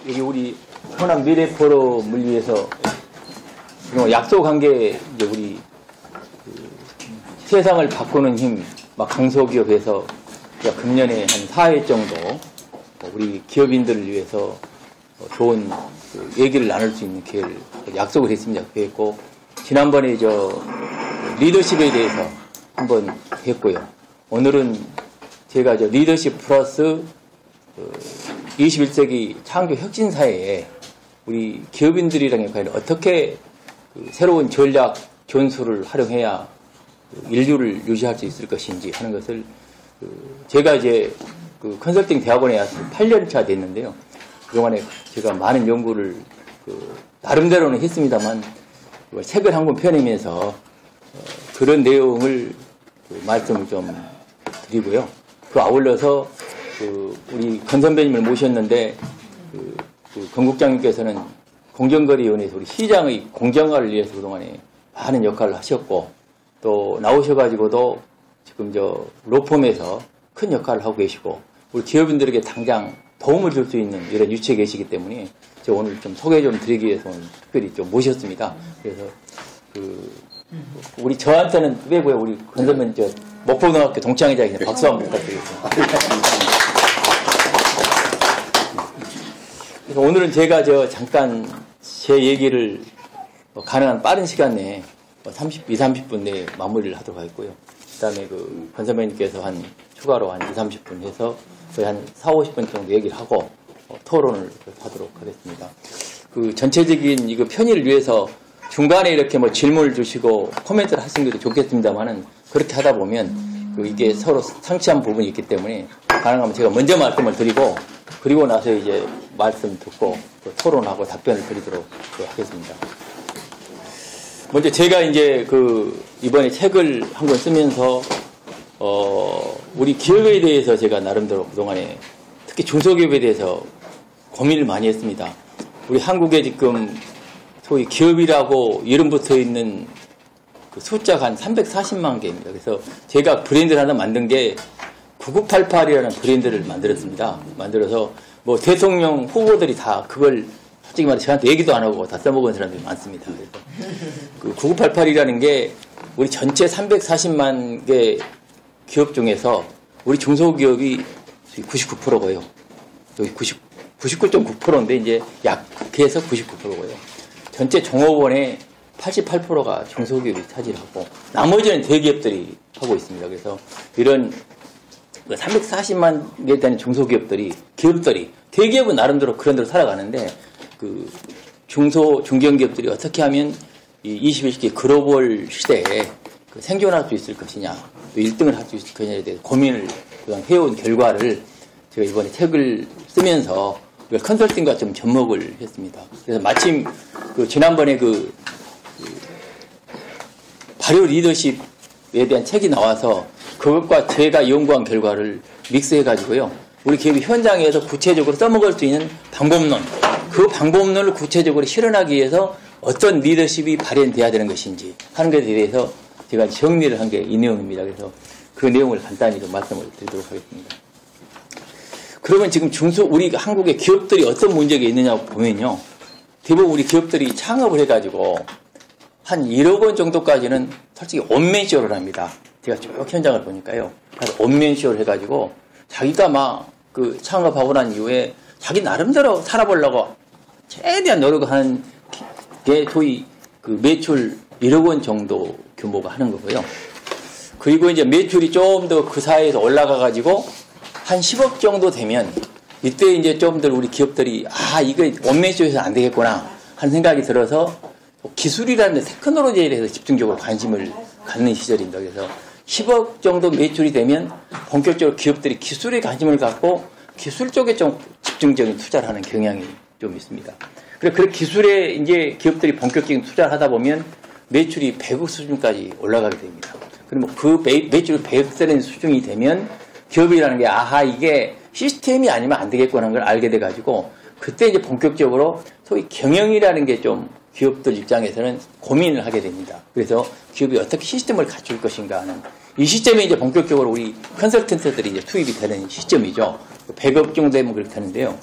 여기 우리 호남 미래 포럼을 위해서 약속한 게 이제 우리 세상을 바꾸는 힘, 막 강소기업에서 금년에 한 4회 정도 우리 기업인들을 위해서 좋은 얘기를 나눌 수 있는 기회를 약속을 했습니다. 그랬고, 지난번에 리더십에 대해서 한번 했고요. 오늘은 제가 리더십 플러스 21세기 창조 혁신 사회에 우리 기업인들이랑 과연 어떻게 새로운 전략 전술을 활용해야 인류를 유지할 수 있을 것인지 하는 것을 제가 컨설팅 대학원에 와서 8년차 됐는데요. 그동안에 제가 많은 연구를 나름대로는 했습니다만 책을 한 권 펴내면서 그런 내용을 말씀을 좀 드리고요. 그 아울러서 우리 권 선배님을 모셨는데 권 국장님께서는 공정거래위원회에서 우리 시장의 공정화를 위해서 그동안에 많은 역할을 하셨고 또 나오셔가지고도 지금 로펌에서 큰 역할을 하고 계시고 우리 기업인들에게 당장 도움을 줄 수 있는 이런 유치에 계시기 때문에 제가 오늘 좀 소개 좀 드리기 위해서 오늘 특별히 좀 모셨습니다. 그래서 우리 저한테는 빼고요. 우리 권 선배님 목포고등학교 동창회장이신 박수 한번 부탁드리겠습니다. 그래서 오늘은 제가 잠깐 제 얘기를 가능한 빠른 시간 내에 30분 내에 마무리를 하도록 하겠고요. 그 다음에 권 선배님께서 추가로 한 30분 해서 거의 한 40-50분 정도 얘기를 하고 토론을 하도록 하겠습니다. 전체적인 이거 편의를 위해서 중간에 이렇게 질문을 주시고 코멘트를 하시는 것도 좋겠습니다만은 그렇게 하다 보면 이게 서로 상치한 부분이 있기 때문에 가능하면 제가 먼저 말씀을 드리고 그리고 나서 이제 말씀 듣고 토론하고 답변을 드리도록 하겠습니다. 먼저 제가 이제 이번에 책을 한 권 쓰면서 우리 기업에 대해서 제가 나름대로 그동안에 특히 중소기업에 대해서 고민을 많이 했습니다. 우리 한국에 지금 소위 기업이라고 이름 붙어 있는 숫자가 한 340만 개입니다. 그래서 제가 브랜드를 하나 만든 게 9988이라는 브랜드를 만들었습니다. 만들어서 대통령 후보들이 다 그걸 솔직히 말해 저한테 얘기도 안 하고 다 써먹은 사람들이 많습니다. 그래서 9988이라는 게 우리 전체 340만 개 기업 중에서 우리 중소기업이 99%고요. 여기 99.9%인데 이제 약해서 99%고요. 전체 종업원의 88%가 중소기업이 차지하고 나머지는 대기업들이 하고 있습니다. 그래서 이런 340만 개에 대한 중소기업들이 대기업은 나름대로 그런 대로 살아가는데 중견기업들이 어떻게 하면 이 21세기 글로벌 시대에 생존할 수 있을 것이냐, 또 1등을 할 수 있을 것이냐에 대해서 고민을 해온 결과를 제가 이번에 책을 쓰면서 컨설팅과 좀 접목을 했습니다. 그래서 마침 지난번에 발효 리더십에 대한 책이 나와서 그것과 제가 연구한 결과를 믹스해가지고요. 우리 기업이 현장에서 구체적으로 써먹을 수 있는 방법론, 그 방법론을 구체적으로 실현하기 위해서 어떤 리더십이 발현돼야 되는 것인지 하는 것에 대해서 제가 정리를 한 게 이 내용입니다. 그래서 그 내용을 간단히 좀 말씀을 드리도록 하겠습니다. 그러면 지금 우리 한국의 기업들이 어떤 문제가 있느냐고 보면요. 대부분 우리 기업들이 창업을 해가지고 한 1억 원 정도까지는 솔직히 원맨쇼를 합니다. 제가 쭉 현장을 보니까요. 그래서 원맨쇼를 해가지고 자기가 창업하고 난 이후에 자기 나름대로 살아보려고 최대한 노력하는 게 소위 매출 1억 원 정도 규모가 하는 거고요. 그리고 이제 매출이 좀 더 그 사이에서 올라가가지고 한 10억 정도 되면 이때 이제 좀 더 우리 기업들이 이거 원맨쇼에서 안 되겠구나 하는 생각이 들어서 기술이라는 테크놀로지에 대해서 집중적으로 관심을 갖는 시절입니다. 그래서 10억 정도 매출이 되면 본격적으로 기업들이 기술에 관심을 갖고 기술 쪽에 좀 집중적인 투자를 하는 경향이 좀 있습니다. 그래서 그 기술에 이제 기업들이 본격적인 투자를 하다 보면 매출이 100억 수준까지 올라가게 됩니다. 그리고 그 매출이 100억 되는 수준이 되면 기업이라는 게 이게 시스템이 아니면 안 되겠구나 하는 걸 알게 돼가지고 그때 이제 본격적으로 소위 경영이라는 게 좀 기업들 입장에서는 고민을 하게 됩니다. 그래서 기업이 어떻게 시스템을 갖출 것인가 하는 이 시점에 이제 본격적으로 우리 컨설턴트들이 이제 투입이 되는 시점이죠. 100억 정도 되면 그렇게 하는데요.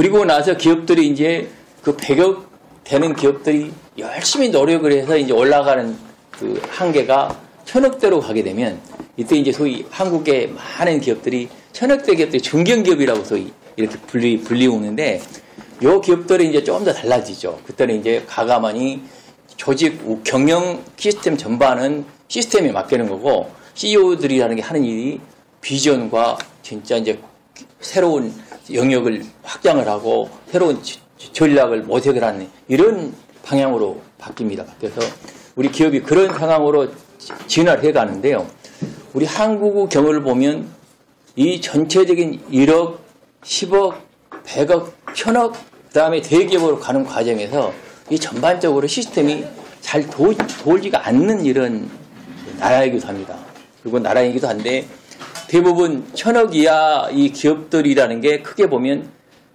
그리고 나서 기업들이 이제 그 100억 되는 기업들이 열심히 노력을 해서 이제 올라가는 그 한계가 1000억대로 가게 되면 이때 이제 소위 한국의 많은 기업들이 1000억대 기업들이 중견기업이라고 소위 이렇게 불리우는데 요 기업들이 이제 조금 더 달라지죠. 그때는 이제 가가만히 조직 경영 시스템 전반은 시스템에 맡기는 거고 CEO들이라는 게 하는 일이 비전과 진짜 이제 새로운 영역을 확장을 하고 새로운 전략을 모색을 하는 이런 방향으로 바뀝니다. 그래서 우리 기업이 그런 상황으로 진화를 해 가는데요. 우리 한국의 경우를 보면 이 전체적인 1억, 10억, 100억, 1000억 그다음에 대기업으로 가는 과정에서 이 전반적으로 시스템이 잘 돌지가 않는 이런 나라이기도 합니다. 그리고 나라이기도 한데 대부분 1000억 이하 이 기업들이라는 게 크게 보면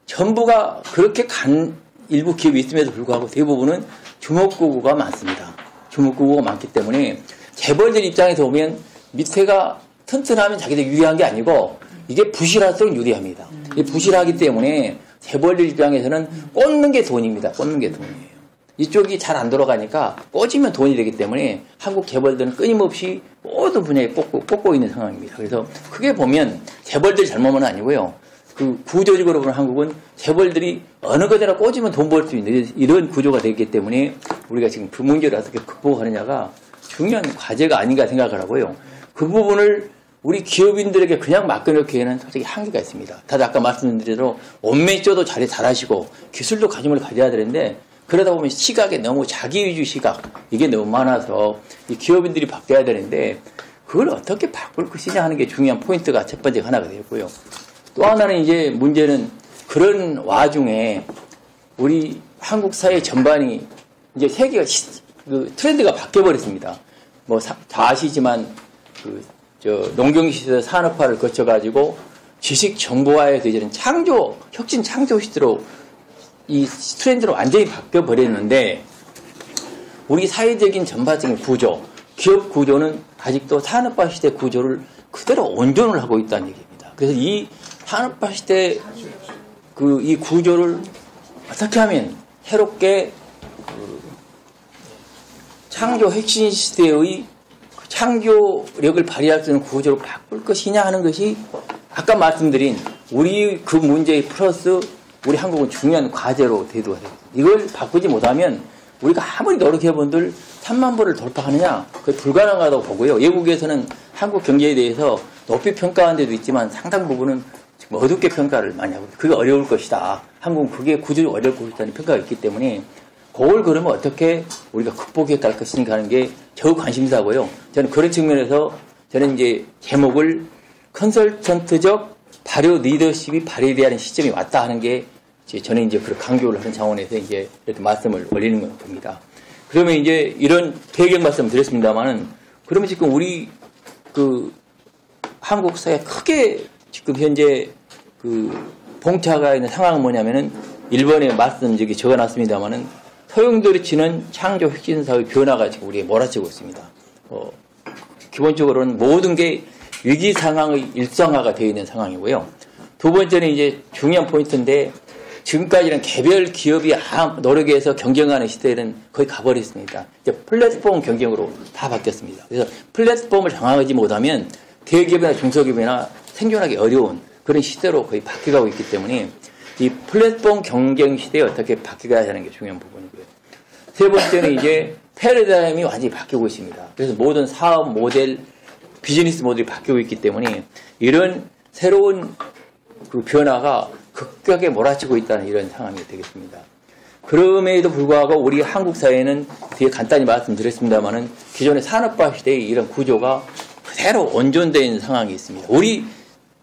전부가 그렇게 간 일부 기업이 있음에도 불구하고 대부분은 주먹구구가 많습니다. 주먹구구가 많기 때문에 재벌들 입장에서 보면 밑에가 튼튼하면 자기들 유리한 게 아니고 이게 부실할수록 유리합니다. 이게 부실하기 때문에 재벌들 입장에서는 꽂는 게 돈입니다. 꽂는 게 돈이에요. 이쪽이 잘 안 돌아가니까 꽂으면 돈이 되기 때문에 한국 재벌들은 끊임없이 모든 분야에 꽂고 있는 상황입니다. 그래서 크게 보면 재벌들 잘못은 아니고요. 그 구조적으로 보면 한국은 재벌들이 어느 것에나 꽂으면 돈 벌 수 있는 이런 구조가 되기 때문에 우리가 지금 그 문제를 어떻게 극복하느냐가 중요한 과제가 아닌가 생각을 하고요. 그 부분을 우리 기업인들에게 그냥 맡겨놓기에는 솔직히 한계가 있습니다. 다들 아까 말씀드린 대로 원맨쇼도 잘하시고 기술도 가짐을 가져야 되는데 그러다 보면 시각에 너무 자기위주 시각 이게 너무 많아서 이 기업인들이 바뀌어야 되는데 그걸 어떻게 바꿀 것이냐 하는 게 중요한 포인트가 첫 번째 하나가 되었고요. 또 하나는 이제 문제는 그런 와중에 우리 한국 사회 전반이 이제 세계가 그 트렌드가 바뀌어버렸습니다. 뭐 다 아시지만 농경시대 산업화를 거쳐가지고 지식 정보화에서 이제는 혁신 창조 시대로 이 트렌드로 완전히 바뀌어버렸는데 우리 사회적인 전반적인 구조, 기업 구조는 아직도 산업화 시대 구조를 그대로 온전을 하고 있다는 얘기입니다. 그래서 이 산업화 시대 이 구조를 어떻게 하면 새롭게 창조 혁신 시대의 창조력을 발휘할 수 있는 구조로 바꿀 것이냐 하는 것이 아까 말씀드린 우리 그 문제의 플러스 우리 한국은 중요한 과제로 대두가 됩니다. 이걸 바꾸지 못하면 우리가 아무리 노력해본들 3만 불을 돌파하느냐 그게 불가능하다고 보고요. 외국에서는 한국 경제에 대해서 높이 평가한 데도 있지만 상당 부분은 지금 어둡게 평가를 많이 하고 그게 어려울 것이다. 한국은 그게 구조적으로 어려울 것이라는 평가가 있기 때문에 그걸 그러면 어떻게 우리가 극복해 갈 것인가 하는 게 저우 관심사고요. 저는 그런 측면에서 저는 이제 제목을 컨설턴트적 발효 리더십이 발휘되는 시점이 왔다 하는 게 저는 이제 그런 강조를 하는 차원에서 이제 이렇게 말씀을 올리는 겁니다. 그러면 이제 이런 배경 말씀 드렸습니다만은 그러면 지금 우리 그 한국 사회 크게 지금 현재 그 봉착가 있는 상황은 뭐냐면은 1번에 말씀 저기 적어놨습니다만은 소용돌이 치는 창조 혁신사의 변화가 지금 우리에 몰아치고 있습니다. 기본적으로는 모든 게 위기 상황의 일상화가 되어 있는 상황이고요. 두 번째는 이제 중요한 포인트인데 지금까지는 개별 기업이 노력해서 경쟁하는 시대는 거의 가버렸습니다. 이제 플랫폼 경쟁으로 다 바뀌었습니다. 그래서 플랫폼을 장악하지 못하면 대기업이나 중소기업이나 생존하기 어려운 그런 시대로 거의 바뀌어가고 있기 때문에 이 플랫폼 경쟁 시대에 어떻게 바뀌어야 하는 게 중요한 부분이고요. 세 번째는 이제 패러다임이 완전히 바뀌고 있습니다. 그래서 모든 사업 모델, 비즈니스 모델이 바뀌고 있기 때문에 이런 새로운 그 변화가 급격하게 몰아치고 있다는 이런 상황이 되겠습니다. 그럼에도 불구하고 우리 한국 사회는 뒤에 간단히 말씀드렸습니다만은 기존의 산업화 시대의 이런 구조가 그대로 온전된 상황이 있습니다. 우리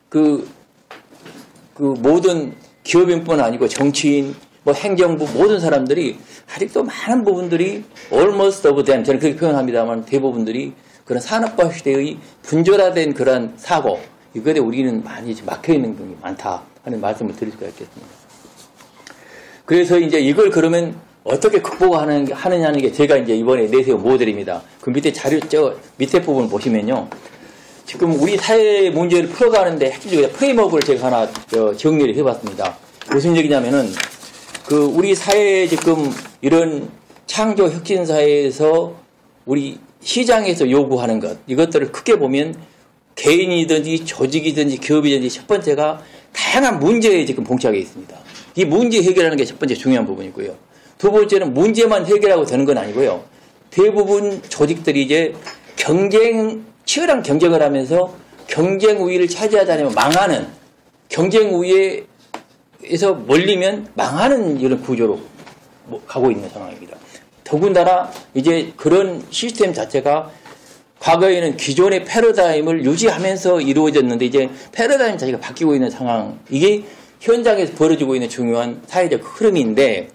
그 모든 기업인뿐 아니고 정치인, 뭐 행정부 모든 사람들이 아직도 많은 부분들이 almost of them 저는 그렇게 표현합니다만 대부분들이 그런 산업화 시대의 분절화된 그런 사고 이거에 우리는 많이 막혀 있는 부분이 많다 하는 말씀을 드릴 수가 있겠습니다. 그래서 이제 이걸 그러면 어떻게 극복하느냐는 게 제가 이제 이번에 내세운 모델입니다. 그 밑에 자료 밑에 부분 보시면요. 지금 우리 사회 문제를 풀어가는데 핵심적으로 프레임워크를 제가 하나 정리를 해봤습니다. 무슨 얘기냐면은 우리 사회에 지금 이런 창조 혁신 사회에서 우리 시장에서 요구하는 것, 이것들을 크게 보면 개인이든지 조직이든지 기업이든지 첫 번째가 다양한 문제에 지금 봉착해 있습니다. 이 문제 해결하는 게 첫 번째 중요한 부분이고요. 두 번째는 문제만 해결하고 되는 건 아니고요. 대부분 조직들이 이제 치열한 경쟁을 하면서 경쟁 우위를 차지하지 않으면 망하는, 경쟁 우위에서 몰리면 망하는 이런 구조로 가고 있는 상황입니다. 더군다나 이제 그런 시스템 자체가 과거에는 기존의 패러다임을 유지하면서 이루어졌는데 이제 패러다임 자체가 바뀌고 있는 상황, 이게 현장에서 벌어지고 있는 중요한 사회적 흐름인데,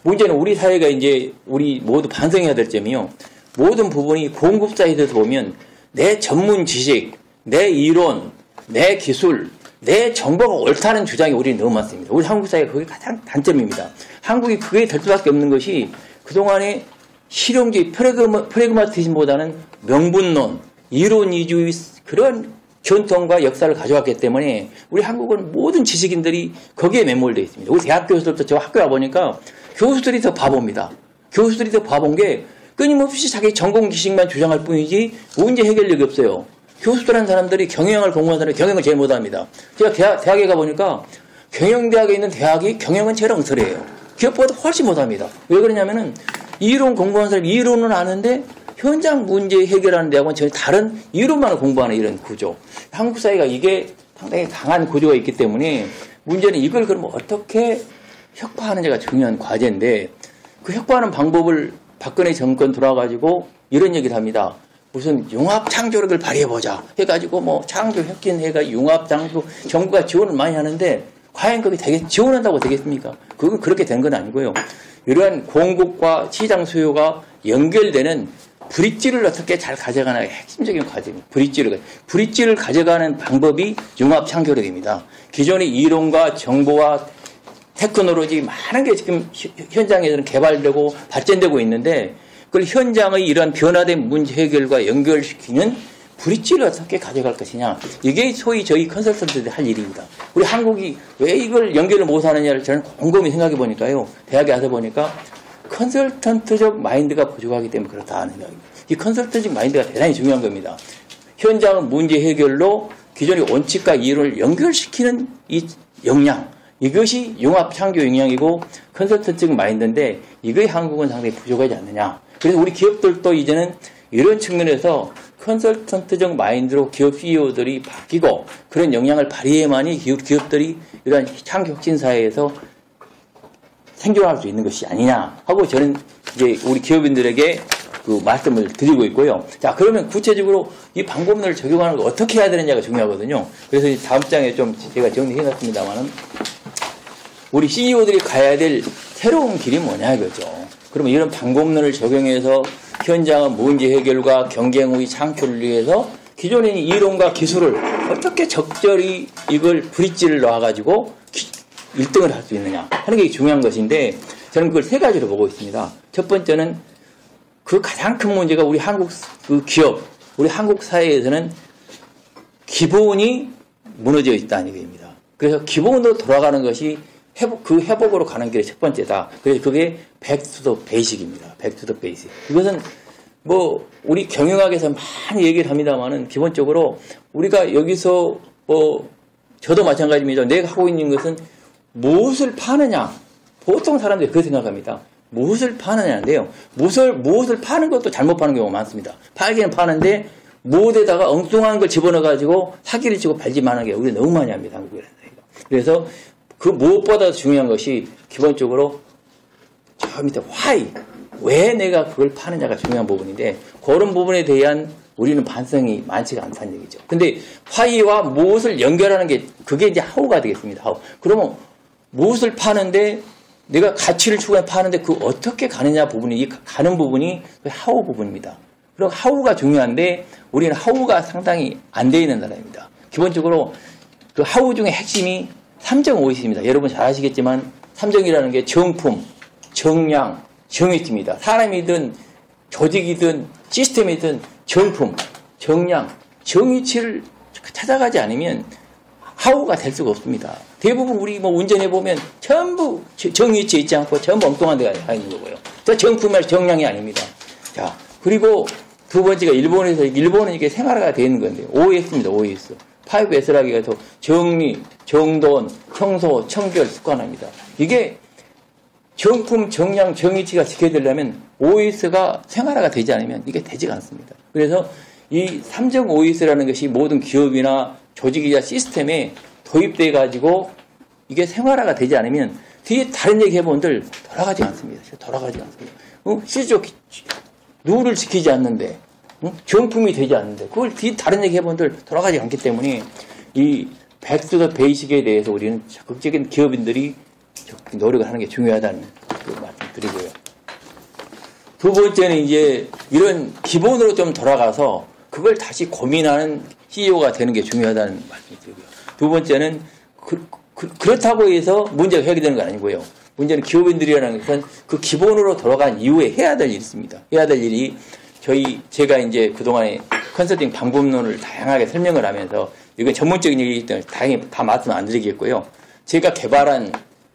문제는 우리 사회가 이제 우리 모두 반성해야 될 점이요. 모든 부분이 공급 사이트에서 보면 내 전문 지식, 내 이론, 내 기술, 내 정보가 옳다는 주장이 우리 너무 많습니다. 우리 한국 사회가 그게 가장 단점입니다. 한국이 그게 될 수밖에 없는 것이 그동안에 실용주의 프래그마티즘보다는 명분론, 이론 위주의 그런 전통과 역사를 가져왔기 때문에 우리 한국은 모든 지식인들이 거기에 매몰되어 있습니다. 우리 대학 교수들도 저 학교에 와보니까 교수들이 더 바보입니다. 교수들이 더 바본 게 끊임없이 자기 전공 지식만 주장할 뿐이지 문제 해결력이 없어요. 교수들한 사람들이 경영을 공부한 사람이 경영을 제일 못합니다. 제가 대학에 가보니까 경영대학에 있는 대학이 경영은 제일 엉터리예요. 기업보다 훨씬 못합니다. 왜 그러냐면은 이론 공부한 사람이 이론은 아는데 현장 문제 해결하는 대학은 전혀 다른 이론만을 공부하는 이런 구조. 한국 사회가 이게 상당히 강한 구조가 있기 때문에 문제는 이걸 그러면 어떻게 혁파하느냐가 중요한 과제인데, 그 혁파하는 방법을 박근혜 정권 들어와가지고 이런 얘기를 합니다. 무슨 융합 창조력을 발휘해보자 해가지고 뭐 창조 혁신 해가 융합 창조 정부가 지원을 많이 하는데 과연 그게 지원한다고 되겠습니까? 그건 그렇게 된 건 아니고요. 이러한 공급과 시장 수요가 연결되는 브릿지를 어떻게 잘 가져가는 게 핵심적인 과제입니다. 브릿지를 가져가는 방법이 융합 창조력입니다. 기존의 이론과 정보와 테크놀로지 많은 게 지금 현장에서는 개발되고 발전되고 있는데, 그걸 현장의 이러한 변화된 문제 해결과 연결시키는 브릿지를 어떻게 가져갈 것이냐. 이게 소위 저희 컨설턴트들이 할 일입니다. 우리 한국이 왜 이걸 연결을 못하느냐를 저는 곰곰이 생각해 보니까요. 대학에 와서 보니까 컨설턴트적 마인드가 부족하기 때문에 그렇다 하는 생각입니다. 이 컨설턴트적 마인드가 대단히 중요한 겁니다. 현장 문제 해결로 기존의 원칙과 이론을 연결시키는 이 역량, 이것이 융합 창조 역량이고 컨설턴트적 마인드인데 이거에 한국은 상당히 부족하지 않느냐. 그래서 우리 기업들도 이제는 이런 측면에서 컨설턴트적 마인드로 기업 CEO들이 바뀌고 그런 역량을 발휘해야만이 기업들이 이러한 창조 혁신 사회에서 생존할 수 있는 것이 아니냐 하고 저는 이제 우리 기업인들에게 그 말씀을 드리고 있고요. 자, 그러면 구체적으로 이 방법론을 적용하는 걸 어떻게 해야 되느냐가 중요하거든요. 그래서 다음 장에 좀 제가 정리해 놨습니다만은 우리 CEO들이 가야 될 새로운 길이 뭐냐 이거죠. 그러면 이런 방법론을 적용해서 현장의 문제 해결과 경쟁 우위 창출을 위해서 기존의 이론과 기술을 어떻게 적절히 이걸 브릿지를 놓아가지고 1등을 할 수 있느냐 하는 게 중요한 것인데, 저는 그걸 세 가지로 보고 있습니다. 첫 번째는 그 가장 큰 문제가 우리 한국 그 기업, 우리 한국 사회에서는 기본이 무너져 있다는 얘기입니다. 그래서 기본으로 돌아가는 것이 그 회복으로 가는 길이 첫 번째다. 그래서 그게 back to the basic입니다. back to the basic. 이것은 뭐 우리 경영학에서 많이 얘기를 합니다만은 기본적으로 우리가 여기서 저도 마찬가지입니다. 내가 하고 있는 것은 무엇을 파느냐. 보통 사람들이 그렇게 생각합니다. 무엇을 파느냐인데요. 무엇을 파는 것도 잘못 파는 경우가 많습니다. 팔기는 파는데 무엇에다가 엉뚱한 걸 집어넣어가지고 사기를 치고 발짓하는 게 우리 너무 많이 합니다. 한국에서. 그래서 그 무엇보다 중요한 것이 기본적으로 저 밑에 why, 왜 내가 그걸 파느냐가 중요한 부분인데, 그런 부분에 대한 우리는 반성이 많지가 않다는 얘기죠. 근데 why와 무엇을 연결하는 게 그게 이제 how가 되겠습니다. how. 그러면 무엇을 파는데 내가 가치를 추구해 파는데 그 어떻게 가느냐 부분이, 이 가는 부분이 그 how 부분입니다. 그리고 how가 중요한데 우리는 how가 상당히 안 돼 있는 나라입니다. 기본적으로 그 how 중에 핵심이 3.5이 있습니다. 여러분 잘 아시겠지만 3정이라는 게 정품, 정량, 정의치입니다. 사람이든 조직이든 시스템이든 정품, 정량, 정의치를 찾아가지 않으면 how가 될 수가 없습니다. 대부분 우리 뭐 운전해보면 전부 정위치에 있지 않고 전부 엉뚱한 데가 가 있는 거고요. 저 정품의 정량이 아닙니다. 자, 그리고 두 번째가 일본은 이게 생활화가 되어 있는 건데, OS입니다, OS. 5S라고 해서 정리, 정돈, 청소, 청결, 습관화입니다. 이게 정품, 정량, 정위치가 지켜지려면 OS가 생활화가 되지 않으면 이게 되지가 않습니다. 그래서 이 3.5S라는 것이 모든 기업이나 조직이나 시스템에 도입돼 가지고 이게 생활화가 되지 않으면 뒤에 다른 얘기 해본들 돌아가지 않습니다. 돌아가지 않습니다. 실제로 룰을 지키지 않는데, 정품이 되지 않는데, 그걸 뒤에 다른 얘기 해본들 돌아가지 않기 때문에 이 백투 더 베이식에 대해서 우리는 적극적인 기업인들이 노력을 하는 게 중요하다는 그 말씀 드리고요. 두 번째는 이제 이런 기본으로 좀 돌아가서 그걸 다시 고민하는 CEO가 되는 게 중요하다는 말씀을 드리고요. 두 번째는 그렇다고 해서 문제가 해결되는 건 아니고요. 문제는 기업인들이라는 것은 그 기본으로 돌아간 이후에 해야 될 일이 있습니다. 해야 될 일이 제가 이제 그동안에 컨설팅 방법론을 다양하게 설명을 하면서 이건 전문적인 얘기이기 때문에 다행히 다 말씀 안 드리겠고요. 제가 개발한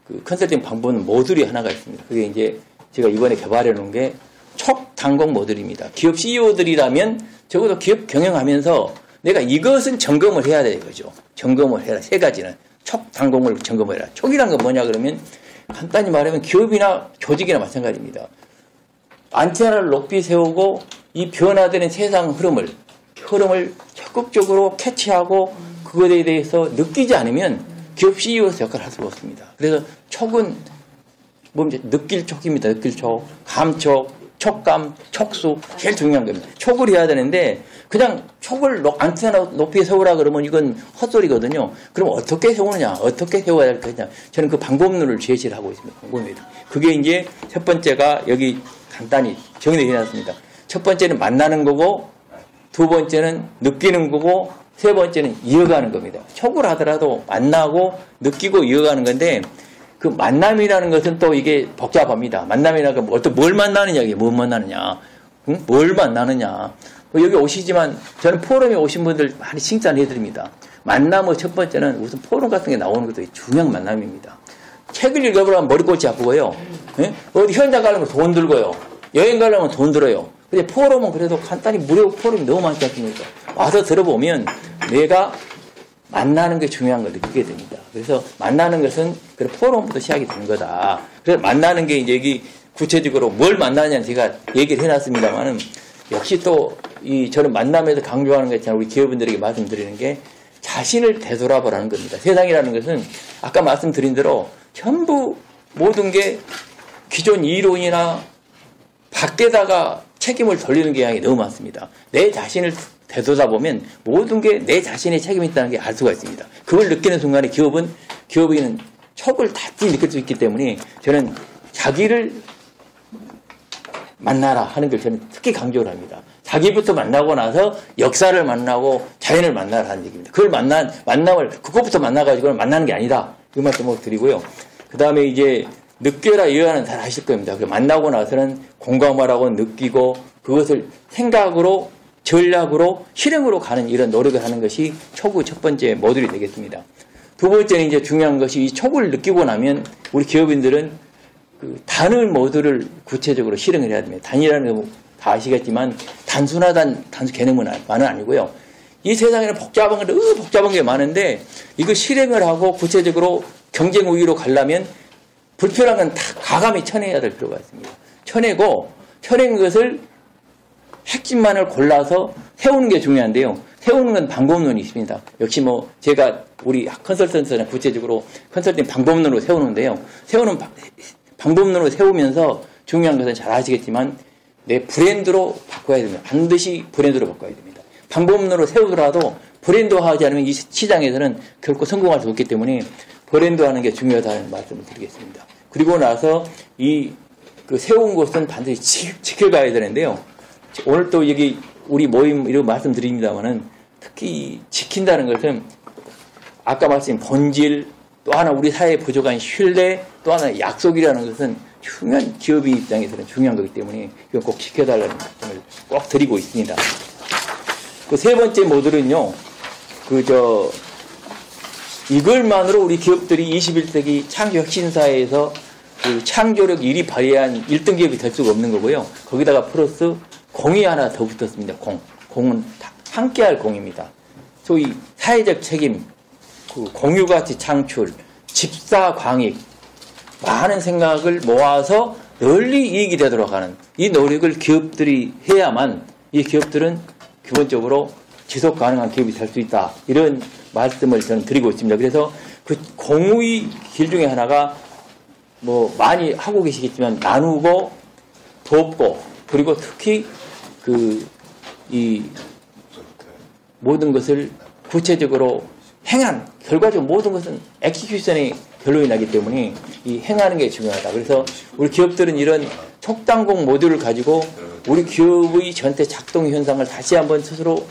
그 컨설팅 방법론 모듈이 하나가 있습니다. 그게 이제 제가 이번에 개발해 놓은 게 촉단공 모듈입니다. 기업 CEO들이라면 적어도 기업 경영하면서 내가 이것은 점검을 해야 되거죠. 점검을 해라. 세 가지는. 촉단공을 점검을 해라. 촉이란 건 뭐냐 그러면 간단히 말하면 기업이나 조직이나 마찬가지입니다. 안테나를 높이 세우고 이 변화되는 세상 흐름을 적극적으로 캐치하고 그것에 대해서 느끼지 않으면 기업 CEO로서 역할을 할 수가 없습니다. 그래서 촉은 뭡니까? 느낄 촉입니다. 느낄 촉, 감촉, 촉감, 촉수 제일 중요한 겁니다. 촉을 해야 되는데 그냥 촉을 안테나 높이 세우라 그러면 이건 헛소리거든요. 그럼 어떻게 세우느냐? 어떻게 세워야 할 거냐? 저는 그 방법론을 제시를 하고 있습니다. 방법입니다. 그게 이제 첫 번째가 여기 간단히 정리해 놨습니다. 첫 번째는 만나는 거고, 두 번째는 느끼는 거고, 세 번째는 이어가는 겁니다. 촉을 하더라도 만나고 느끼고 이어가는 건데 그 만남이라는 것은 또 이게 복잡합니다. 만남이라는 건 어떤 뭘 만나느냐, 이게 뭘 만나느냐, 응? 뭘 만나느냐. 여기 오시지만 저는 포럼에 오신 분들 많이 칭찬해 드립니다. 만남의 첫 번째는 우선 포럼 같은 게 나오는 것도 중요한 만남입니다. 책을 읽어보려면 머리꼬치 아프고요. 예? 어디 현장 가려면 돈 들고요. 여행 가려면 돈 들어요. 근데 포럼은 그래도 간단히 무료 포럼이 너무 많지 않습니까? 와서 들어보면 내가 만나는 게 중요한 걸 느끼게 됩니다. 그래서 만나는 것은 그 포럼부터 시작이 되는 거다. 그래서 만나는 게 이제 여기 구체적으로 뭘 만나냐는 제가 얘기를 해놨습니다만은 역시 또 저는 만남에서 강조하는 것 있잖아요. 우리 기업인들에게 말씀드리는 게 자신을 되돌아보라는 겁니다. 세상이라는 것은 아까 말씀드린 대로 전부 모든 게 기존 이론이나 밖에다가 책임을 돌리는 경향이 너무 많습니다. 내 자신을 되돌아보면 모든 게 내 자신의 책임이 있다는 게 알 수가 있습니다. 그걸 느끼는 순간에 기업인은 촉을 다시 느낄 수 있기 때문에 저는 자기를 만나라 하는 걸 저는 특히 강조를 합니다. 자기부터 만나고 나서 역사를 만나고 자연을 만나라 하는 얘기입니다. 그걸 만남을 그것부터 만나가지고는 만나는 게 아니다. 그 말씀을 드리고요. 그 다음에 이제 느껴라 이해하는 잘 아실 겁니다. 만나고 나서는 공감을 하고 느끼고 그것을 생각으로 전략으로 실행으로 가는 이런 노력을 하는 것이 촉의 첫 번째 모듈이 되겠습니다. 두 번째는 이제 중요한 것이 이 촉을 느끼고 나면 우리 기업인들은 그 단을 모듈을 구체적으로 실행을 해야 됩니다. 단이라는 거 다 아시겠지만 단순 개념은 아니고요. 이 세상에는 복잡한 게 많은데 이거 실행을 하고 구체적으로 경쟁 우위로 가려면 불편한 건 다 가감히 쳐내야 될 필요가 있습니다. 쳐낸 것을 핵심만을 골라서 세우는 게 중요한데요. 세우는 건 방법론이 있습니다. 역시 제가 우리 컨설턴트는 구체적으로 컨설팅 방법론으로 세우는데요. 방법론으로 세우면서 중요한 것은 잘 아시겠지만 내 브랜드로 바꿔야 됩니다. 반드시 브랜드로 바꿔야 됩니다. 방법론으로 세우더라도 브랜드화하지 않으면 이 시장에서는 결코 성공할 수 없기 때문에 브랜드화하는 게 중요하다는 말씀을 드리겠습니다. 그리고 나서 세운 것은 반드시 지켜가야 되는데요. 오늘 또 여기 우리 모임 이런 말씀드립니다만은 특히 지킨다는 것은 아까 말씀드린 본질, 또 하나 우리 사회에 부족한 신뢰, 또 하나 약속이라는 것은 중요한 기업의 입장에서는 중요한 거기 때문에 이건 꼭 지켜달라는 말씀을 꼭 드리고 있습니다. 그 세 번째 모듈은요, 이걸만으로 우리 기업들이 21세기 창조 혁신사회에서 그 창조력 1위 발휘한 1등 기업이 될 수가 없는 거고요. 거기다가 플러스 공이 하나 더 붙었습니다. 공은 함께할 공입니다. 소위 사회적 책임, 그 공유가치 창출, 집사광익, 많은 생각을 모아서 널리 이익이 되도록 하는 이 노력을 기업들이 해야만 이 기업들은 기본적으로 지속 가능한 기업이 될 수 있다. 이런 말씀을 저는 드리고 있습니다. 그래서 그 공의 길 중에 하나가 뭐 많이 하고 계시겠지만 나누고 돕고 그리고 특히 이 모든 것을 구체적으로 행한 결과적으로 모든 것은 엑스큐션이 결론이 나기 때문에 이 행하는 게 중요하다. 그래서 우리 기업들은 이런 촉단공 모듈을 가지고 우리 기업의 전체 작동 현상을 다시 한번 스스로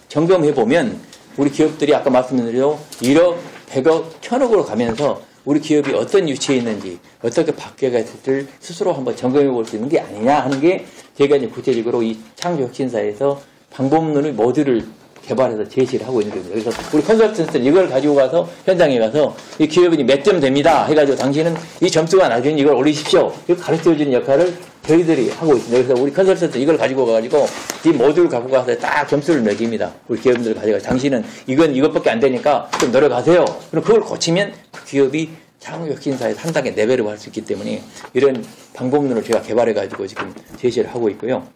점검해 보면 우리 기업들이 아까 말씀드린 대로 1억, 100억, 1000억으로 가면서 우리 기업이 어떤 위치에 있는지 어떻게 바뀌어야 될지를 스스로 한번 점검해 볼 수 있는 게 아니냐 하는 게 제가 이제 구체적으로 이 창조 혁신사에서 방법론의 모듈을 개발해서 제시를 하고 있는 겁니다. 그래서 우리 컨설턴트는 이걸 가지고 가서 현장에 가서 이 기업이 몇 점 됩니다 해가지고 당신은 이 점수가 낮으니 이걸 올리십시오. 이걸 가르쳐주는 역할을 저희들이 하고 있습니다. 그래서 우리 컨설턴트 이걸 가지고 가가지고 이 모듈을 갖고 가서 딱 점수를 매깁니다. 우리 기업들 가져가 당신은 이것밖에 안 되니까 좀 노력하세요. 그럼 그걸 고치면 그 기업이 창조 혁신사에서 한 단계 레벨을 할 수 있기 때문에 이런 방법론을 제가 개발해가지고 지금 제시를 하고 있고요.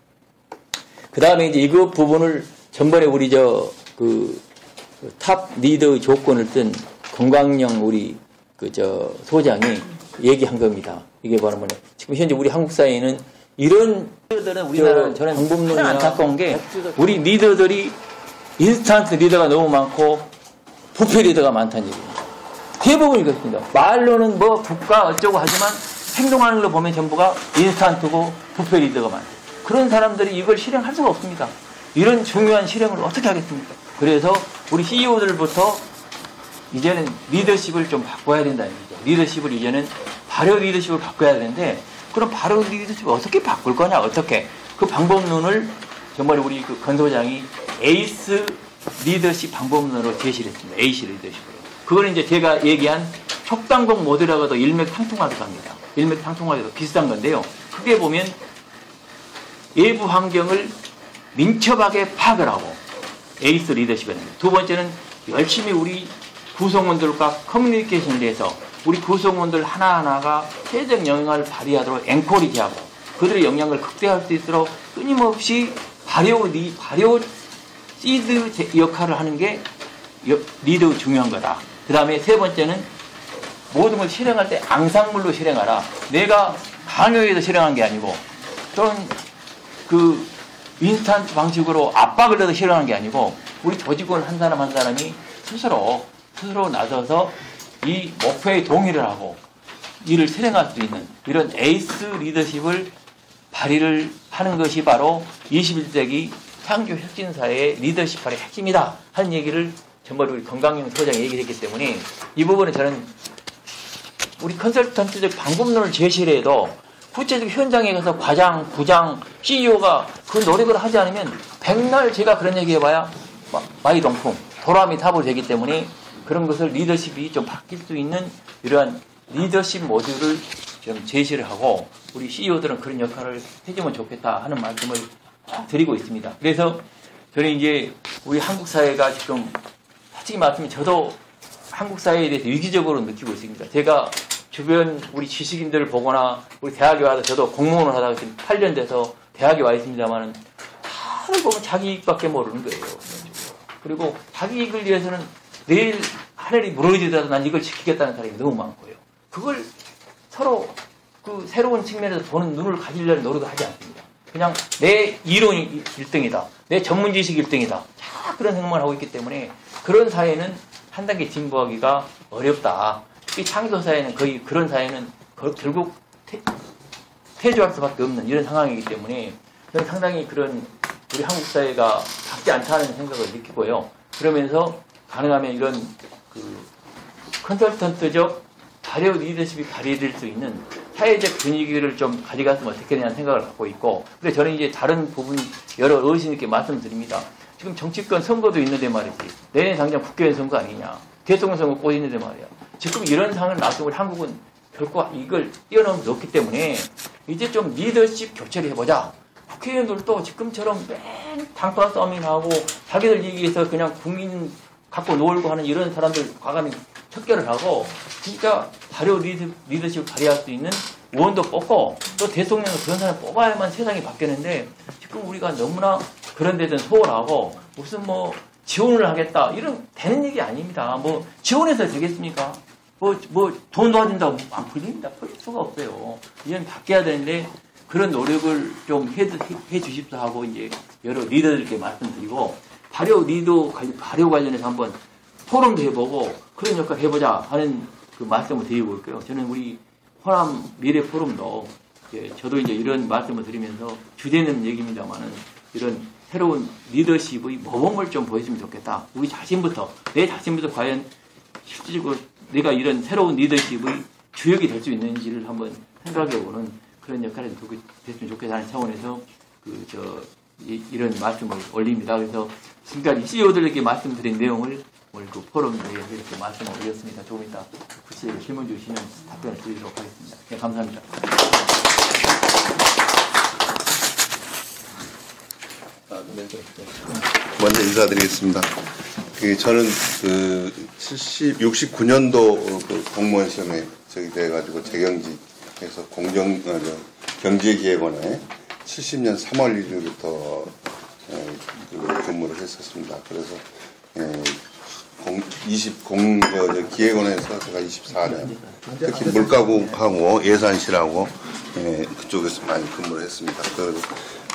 그 다음에 이제 이것 부분을 전번에 우리 탑 리더의 조건을 뜬 건강령 우리 소장이 얘기한 겁니다. 이게 바로 뭐냐. 지금 현재 우리 한국 사회에는 이런 리더들은 우리나라는 저는 방법론이 안타까운 게 우리 리더들이 인스턴트 리더가 너무 많고 부패 리더가 많다는 얘기입니다. 대부분 이렇습니다. 말로는 뭐 국가 어쩌고 하지만 행동하는 걸 보면 전부가 인스턴트고 부패 리더가 많아요. 그런 사람들이 이걸 실행할 수가 없습니다. 이런 중요한 실행을 어떻게 하겠습니까? 그래서 우리 CEO들부터 이제는 리더십을 좀 바꿔야 된다는 얘기죠. 리더십을 이제는 발효 리더십을 바꿔야 되는데 그럼 발효 리더십을 어떻게 바꿀 거냐? 어떻게? 그 방법론을 정말 우리 그 건 소장이 에이스 리더십 방법론으로 제시를 했습니다. 에이스 리더십으로. 그걸 이제 제가 얘기한 촉단공 모델하고도 일맥상통하기도 합니다. 일맥상통하기도 비슷한 건데요. 크게 보면 외부 환경을 민첩하게 파악을 하고 에이스 리더십은 두 번째는 열심히 우리 구성원들과 커뮤니케이션을 해서 우리 구성원들 하나하나가 최적 영향을 발휘하도록 엔코리지하고 그들의 영향을 극대화할 수 있도록 끊임없이 발효 시드 역할을 하는 게 리더의 중요한 거다. 그 다음에 세 번째는 모든 걸 실행할 때 앙상블로 실행하라. 내가 강요해서 실행한 게 아니고 또는 인스턴트 방식으로 압박을 넣어서 실행하는 게 아니고 우리 조직원 한 사람 한 사람이 스스로 나서서 이 목표에 동의를 하고 일을 실행할 수 있는 이런 에이스 리더십을 발휘를 하는 것이 바로 21세기 창조 혁신사의 리더십 발휘의 핵심이다 하는 얘기를 정말 우리 건강용 소장이 얘기했기 때문에 이 부분은 저는 우리 컨설턴트적 방법론을 제시를 해도 구체적 현장에 가서 과장, 부장, CEO가 그 노력을 하지 않으면 백날 제가 그런 얘기 해봐야 마이동풍, 도람이 타불 되기 때문에 그런 것을 리더십이 좀 바뀔 수 있는 이러한 리더십 모듈을 좀 제시를 하고 우리 CEO들은 그런 역할을 해주면 좋겠다 하는 말씀을 드리고 있습니다. 그래서 저는 이제 우리 한국 사회가 지금 솔직히 말씀드리면 저도 한국 사회에 대해서 위기적으로 느끼고 있습니다. 제가 주변 우리 지식인들을 보거나 우리 대학에 와서 저도 공무원을 하다가 지금 8년 돼서 대학에 와 있습니다만은 다들 보면 자기 이익밖에 모르는 거예요. 그리고 자기 이익을 위해서는 내일 하늘이 무너지더라도 난 이걸 지키겠다는 사람이 너무 많고요. 그걸 서로 그 새로운 측면에서 보는 눈을 가지려는 노력을 하지 않습니다. 그냥 내 이론이 1등이다. 내 전문 지식이 1등이다. 자, 그런 생각만 하고 있기 때문에 그런 사회는 한 단계 진보하기가 어렵다. 이 창조 사회는 거의 그런 사회는 결국 퇴조할 수밖에 없는 이런 상황이기 때문에 저는 상당히 그런 우리 한국 사회가 밝지 않다는 생각을 느끼고요. 그러면서 가능하면 이런 컨설턴트적 발효 리더십이 발휘될 수 있는 사회적 분위기를 좀 가져갔으면 어떻겠냐는 생각을 갖고 있고, 근데 저는 이제 다른 부분 여러 어르신께 말씀드립니다. 지금 정치권 선거도 있는데 말이지. 내년 당장 국회의원 선거 아니냐. 대통령 선거 꼬이는데 말이야. 지금 이런 상황을 놔두고 한국은 결코 이걸 뛰어넘을 수 없기 때문에 이제 좀 리더십 교체를 해보자. 국회의원들도 지금처럼 맨 당파 싸움이나 하고 자기들 얘기해서 그냥 국민 갖고 놀고 하는 이런 사람들 과감히 척결을 하고 진짜 발효 리더십을 발휘할 수 있는 의원도 뽑고 또 대통령도 그런 사람 뽑아야만 세상이 바뀌는데 지금 우리가 너무나 그런 데든 소홀하고 무슨 뭐 지원을 하겠다 이런 되는 얘기 아닙니다. 뭐 지원해서 되겠습니까? 뭐 돈 도와준다고 안 풀립니다. 풀릴 수가 없어요. 이제는 바뀌어야 되는데 그런 노력을 좀 해 주십사 하고 이제 여러 리더들께 말씀드리고 발효 관련해서 한번 토론도 해보고 그런 역할을 해보자 하는 그 말씀을 드리고 있고요. 저는 우리 호남 미래 포럼도 저도 이제 이런 말씀을 드리면서 주제는 얘기입니다만은 이런 새로운 리더십의 모범을 좀 보여주면 좋겠다. 우리 자신부터 내 자신부터 과연 실질적으로 내가 이런 새로운 리더십의 주역이 될 수 있는지를 한번 생각해보는 그런 역할이 됐으면 좋겠다는 차원에서 이런 말씀을 올립니다. 그래서 지금까지 CEO들에게 말씀드린 내용을 오늘 그 포럼에 이렇게 말씀을 올렸습니다. 조금 이따 구체적으로 질문 주시면 답변을 드리도록 하겠습니다. 네, 감사합니다. 먼저 인사드리겠습니다. 저는 69년도 그 공무원 시험에 돼가지고 재경직해서 경제기획원에 70년 3월 1일부터 근무를 했었습니다. 그래서 기획원에서 제가 24년 특히 물가국하고 예산실하고 그쪽에서 많이 근무를 했습니다.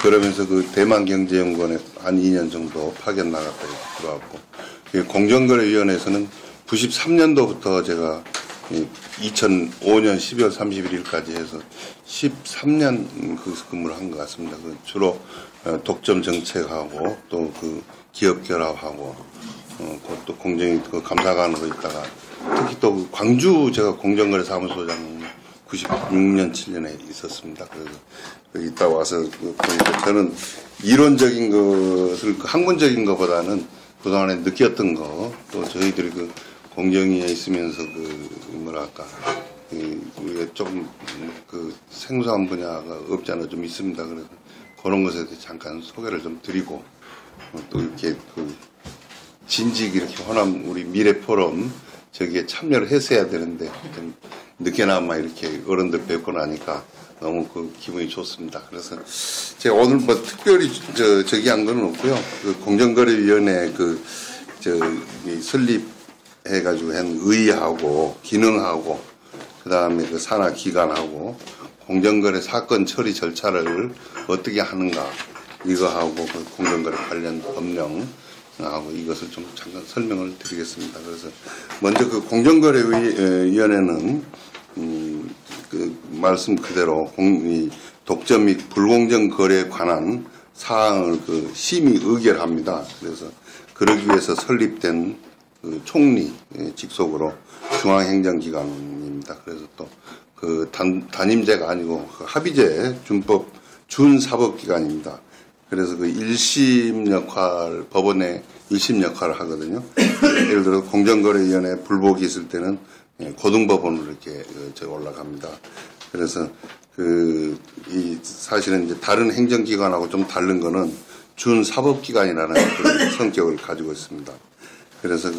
그러면서 그 대만경제연구원에 한 2년 정도 파견 나갔다 들어왔고 공정거래위원회에서는 93년도부터 제가 2005년 12월 31일까지 해서 13년 근무를 한 것 같습니다. 주로 독점 정책하고 또 그 기업 결합하고 또 공정위 감사관으로 있다가 특히 또 광주 제가 공정거래 사무소장 96년 7년에 있었습니다. 그래서 이따 와서 보니까 저는 이론적인 것을 학문적인 것보다는 그동안에 느꼈던 거 또 저희들이 공정위에 있으면서 뭐랄까 우리가 좀 생소한 분야가 없지 않아 좀 있습니다. 그래서 그런 것에 대해 잠깐 소개를 좀 드리고 또 이렇게 진직 이렇게 호남 우리 미래 포럼 저기에 참여를 했어야 되는데 좀 늦게나마 이렇게 어른들 뵙고 나니까 너무 기분이 좋습니다. 그래서 제가 오늘 뭐 특별히 저기 한 건 없고요. 공정거래위원회 설립해가지고 한 의의하고 기능하고 그 다음에 산하기관하고 공정거래 사건 처리 절차를 어떻게 하는가 이거하고 공정거래 관련 법령하고 이것을 좀 잠깐 설명을 드리겠습니다. 그래서 먼저 공정거래위원회는 말씀 그대로 독점 및 불공정 거래에 관한 사항을 심의 의결합니다. 그래서 그러기 위해서 설립된 총리 직속으로 중앙행정기관입니다. 그래서 또 단임제가 아니고 합의제 준법 준사법기관입니다. 그래서 1심 역할, 법원의 1심 역할을 하거든요. 예를 들어 공정거래위원회 불복이 있을 때는 고등법원으로 이렇게 올라갑니다. 그래서 사실은 이제 다른 행정기관하고 좀 다른 거는 준사법기관이라는 그런 성격을 가지고 있습니다. 그래서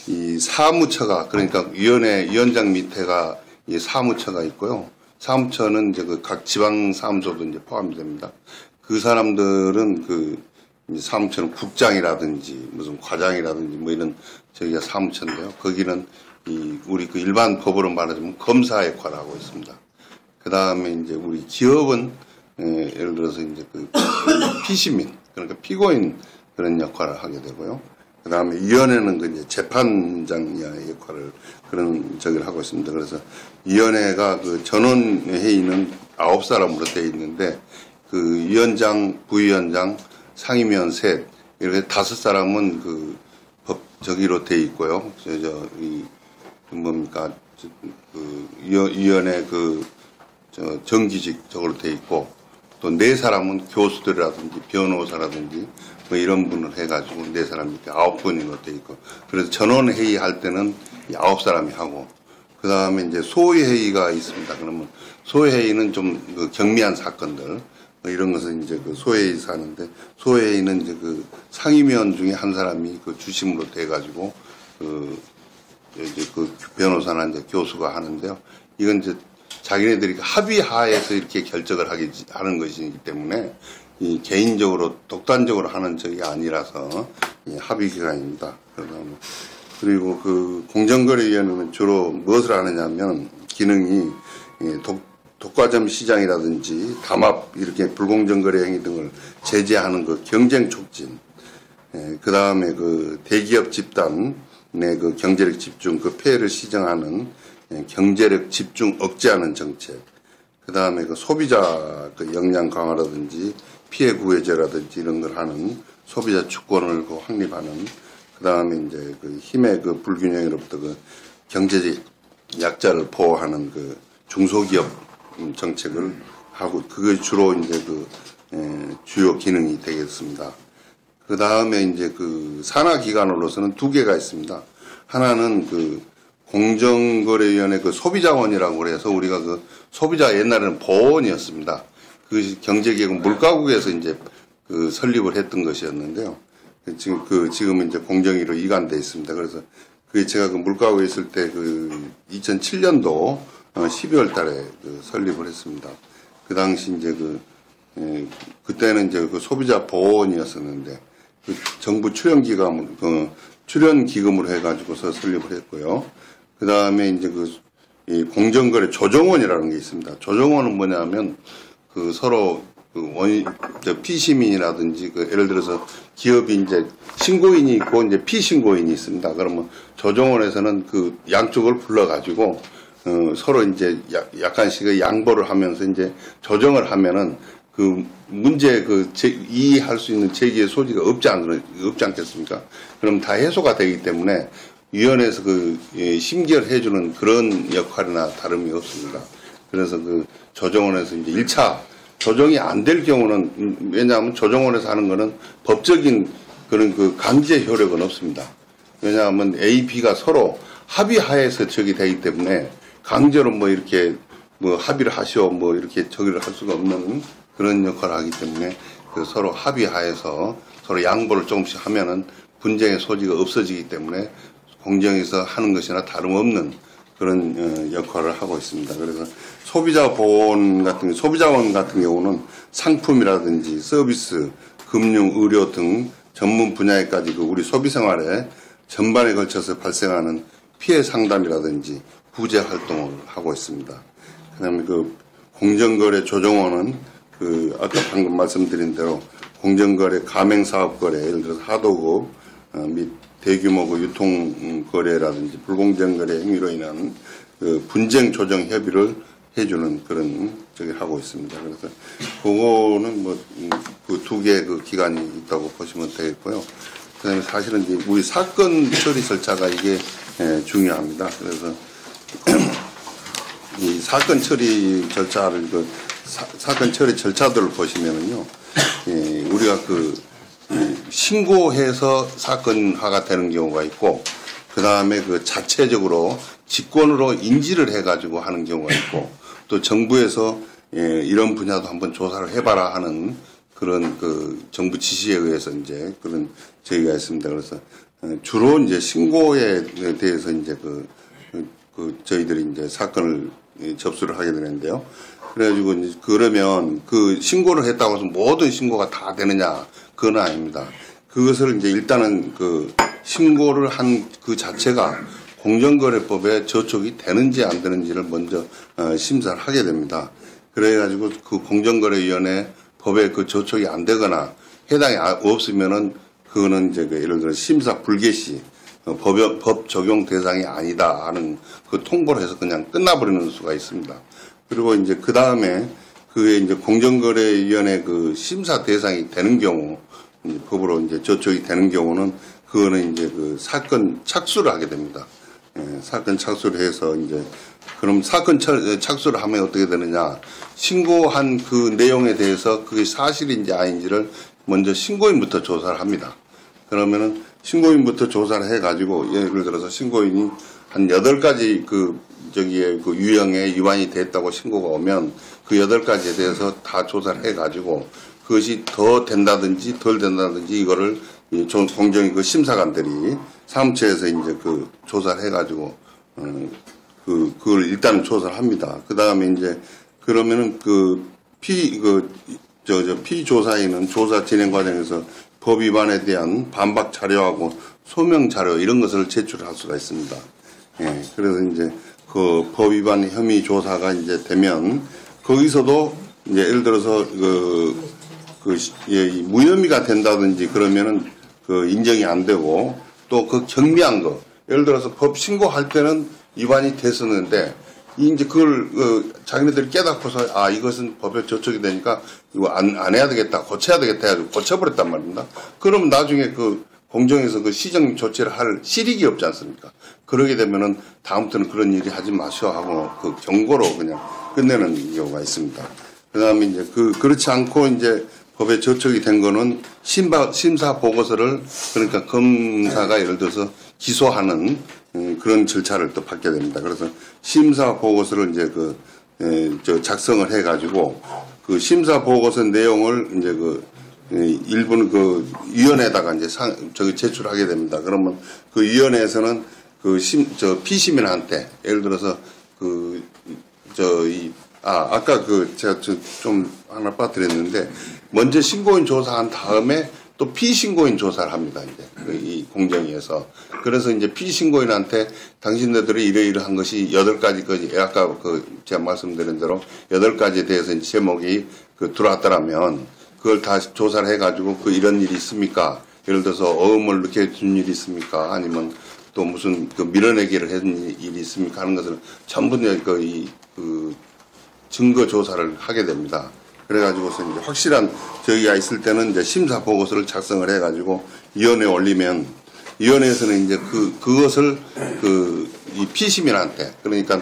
이 사무처가 그러니까 위원장 밑에가 이 사무처가 있고요. 사무처는 이제 각 지방 사무소도 이제 포함이 됩니다. 그 사람들은 사무처는 국장이라든지 무슨 과장이라든지 뭐 이런 저기가 사무처인데요. 거기는 우리 일반 법으로 말하자면 검사 역할을 하고 있습니다. 그 다음에 이제 우리 기업은 예를 들어서 이제 피시민 그러니까 피고인 그런 역할을 하게 되고요. 그 다음에 위원회는 이제 재판장의 역할을 그런 저기를 하고 있습니다. 그래서 위원회가 전원회의는 9사람으로 되어 있는데 위원장, 부위원장, 상임위원 셋 이렇게 5사람은 저기로 되어 있고요. 위원회 정기직 적으로 되어 있고 또 4사람은 교수들이라든지 변호사라든지 뭐 이런 분을 해가지고 4사람 이렇게 9분인 돼 있고, 그래서 전원회의 할 때는 9사람이 하고, 그 다음에 이제 소회의가 있습니다. 그러면 소회의는 좀 그 경미한 사건들, 이런 것은 이제 그 소회의에서 하는데, 소회의는 이제 그 상임위원 중에 한 사람이 그 주심으로 돼가지고, 이제 그 변호사나 이제 교수가 하는데요. 이건 이제 자기네들이 합의하에서 이렇게 결정을 하는 것이기 때문에 이 개인적으로 독단적으로 하는 적이 아니라서 합의 기관입니다. 그리고 그 공정거래위원회는 주로 무엇을 하느냐면 기능이 독과점 시장이라든지 담합 이렇게 불공정 거래 행위 등을 제재하는 그 경쟁 촉진, 그 다음에 그 대기업 집단의 그 경제력 집중, 그 폐해를 시정하는 경제력 집중 억제하는 정책, 그 다음에 그 소비자 그 역량 강화라든지 피해 구해제라든지 이런 걸 하는 소비자 주권을 그 확립하는, 그 다음에 이제 그 힘의 그 불균형으로부터 그 경제적 약자를 보호하는 그 중소기업 정책을 하고, 그게 주로 이제 그 주요 기능이 되겠습니다. 그 다음에 이제 그 산하기관으로서는 2개가 있습니다. 하나는 그 공정거래위원회 그 소비자원이라고 해서 우리가 그 소비자 옛날에는 보원이었습니다. 그 경제개혁 물가국에서 이제 그 설립을 했던 것이었는데요. 지금은 이제 공정위로 이관돼 있습니다. 그래서 그 제가 그 물가국에 있을 때 그 2007년도 12월 달에 그 설립을 했습니다. 그 당시 이제 그때는 이제 그 소비자 보원이었었는데, 그 정부 출연기금으로 해가지고서 설립을 했고요. 그 다음에 이제 이 공정거래 조정원이라는 게 있습니다. 조정원은 뭐냐면 그 서로 피시민이라든지 그 예를 들어서 기업이 이제 신고인이 있고 이제 피신고인이 있습니다. 그러면 조정원에서는 그 양쪽을 불러가지고 서로 이제 약간씩의 양보를 하면서 이제 조정을 하면은 그 문제 이해할 수 있는 제기의 소지가 없지 않겠습니까? 그럼 다 해소가 되기 때문에 위원회에서 심결해주는 그런 역할이나 다름이 없습니다. 그래서 그 조정원에서 이제 1차 조정이 안 될 경우는, 왜냐하면 조정원에서 하는 거는 법적인 그런 그 강제 효력은 없습니다. 왜냐하면 A, B가 서로 합의하에서 적이 되기 때문에 강제로 뭐 이렇게 뭐 합의를 하시오 뭐 이렇게 저기를 할 수가 없는 그런 역할을 하기 때문에 그 서로 합의하에서 서로 양보를 조금씩 하면은 분쟁의 소지가 없어지기 때문에 공정에서 하는 것이나 다름없는 그런 역할을 하고 있습니다. 그래서 소비자원 같은 경우는 상품이라든지 서비스, 금융, 의료 등 전문 분야에까지 그 우리 소비생활에 전반에 걸쳐서 발생하는 피해 상담이라든지 구제 활동을 하고 있습니다. 그다음에 그 공정거래 조정원은 그 아까 방금 말씀드린 대로 공정거래 가맹사업거래, 예를 들어서 하도급 및 대규모 그 유통거래라든지 불공정거래 행위로 인한 그 분쟁 조정 협의를 해주는 그런 저기 하고 있습니다. 그래서 그거는 뭐 그 2개 그 기관이 있다고 보시면 되겠고요. 그다음에 사실은 이제 우리 사건 처리 절차가 이게 중요합니다. 그래서 이 사건 처리 절차를 사건 처리 절차들을 보시면은요, 우리가 신고해서 사건화가 되는 경우가 있고, 그 다음에 그 자체적으로 직권으로 인지를 해가지고 하는 경우가 있고, 또 정부에서 이런 분야도 한번 조사를 해봐라 하는 그런 그 정부 지시에 의해서 이제 그런 저희가 있습니다. 그래서 주로 이제 신고에 대해서 이제 저희들이 이제 사건을 접수를 하게 되는데요. 그래가지고 이제 그러면 그 신고를 했다고 해서 모든 신고가 다 되느냐? 그건 아닙니다. 그것을 이제 일단은 그 신고를 한 그 자체가 공정거래법에 저촉이 되는지 안 되는지를 먼저 심사를 하게 됩니다. 그래가지고 그 공정거래위원회 법에 그 저촉이 안 되거나 해당이 없으면은 그거는 이제 예를 들어 심사 불개 시 법 적용 대상이 아니다 하는 그 통보를 해서 그냥 끝나버리는 수가 있습니다. 그리고 이제 그 다음에 그게 이제 공정거래위원회 그 심사 대상이 되는 경우, 법으로 이제 저촉이 되는 경우는 그거는 이제 그 사건 착수를 하게 됩니다. 사건 착수를 해서 이제 그럼 사건 착수를 하면 어떻게 되느냐? 신고한 그 내용에 대해서 그게 사실인지 아닌지를 먼저 신고인부터 조사를 합니다. 그러면은 신고인부터 조사를 해가지고 예를 들어서 신고인이 한 8가지 그 유형에 위반이 됐다고 신고가 오면 그 8가지에 대해서 다 조사를 해가지고 그것이 더 된다든지 덜 된다든지 이거를 공정위 그 심사관들이 사무처에서 이제 그 조사를 해가지고 그걸 일단 조사를 합니다. 그 다음에 이제 그러면은 피조사인은 조사 진행 과정에서 법 위반에 대한 반박 자료하고 소명 자료 이런 것을 제출할 수가 있습니다. 예, 그래서 이제 그 법 위반 혐의 조사가 이제 되면 거기서도 이제 예를 들어서 무혐의가 된다든지 그러면은 그 인정이 안 되고 또 그 경미한 거 예를 들어서 법 신고할 때는 위반이 됐었는데 이제 그걸 자기네들이 깨닫고서 이것은 법에 저촉이 되니까 이거 안 해야 되겠다 고쳐야 되겠다 해가지고 고쳐버렸단 말입니다. 그러면 나중에 그 공정에서 그 시정 조치를 할 실익이 없지 않습니까? 그러게 되면은 다음부터는 그런 얘기 하지 마시오 하고 그 경고로 그냥 끝내는 경우가 있습니다. 그다음에 이제 그렇지 않고 이제 법에 저촉이 된 거는 심사 보고서를 그러니까 검사가 예를 들어서 기소하는 그런 절차를 또 받게 됩니다. 그래서 심사 보고서를 이제 작성을 해가지고 그 심사 보고서 내용을 이제 일부는 그 위원회에다가 이제 제출하게 됩니다. 그러면 그 위원회에서는 피시민한테 예를 들어서 아까 제가 좀 하나 빠뜨렸는데 먼저 신고인 조사한 다음에 또 피신고인 조사를 합니다. 이제 이 공정위에서. 그래서 이제 피신고인한테 당신네들이 이러이러한 것이 8가지까지 아까 제가 말씀드린 대로 8가지에 대해서 이제 제목이 들어왔더라면 그걸 다 조사를 해가지고 이런 일이 있습니까? 예를 들어서 어음을 넣게 준 일이 있습니까? 아니면 또 무슨 밀어내기를 했는 일이 있습니까? 하는 것을 전부 증거 조사를 하게 됩니다. 그래가지고서 이제 확실한 저기가 있을 때는 이제 심사 보고서를 작성을 해가지고 위원회에 올리면 위원회에서는 이제 그것을 이 피시민한테 그러니까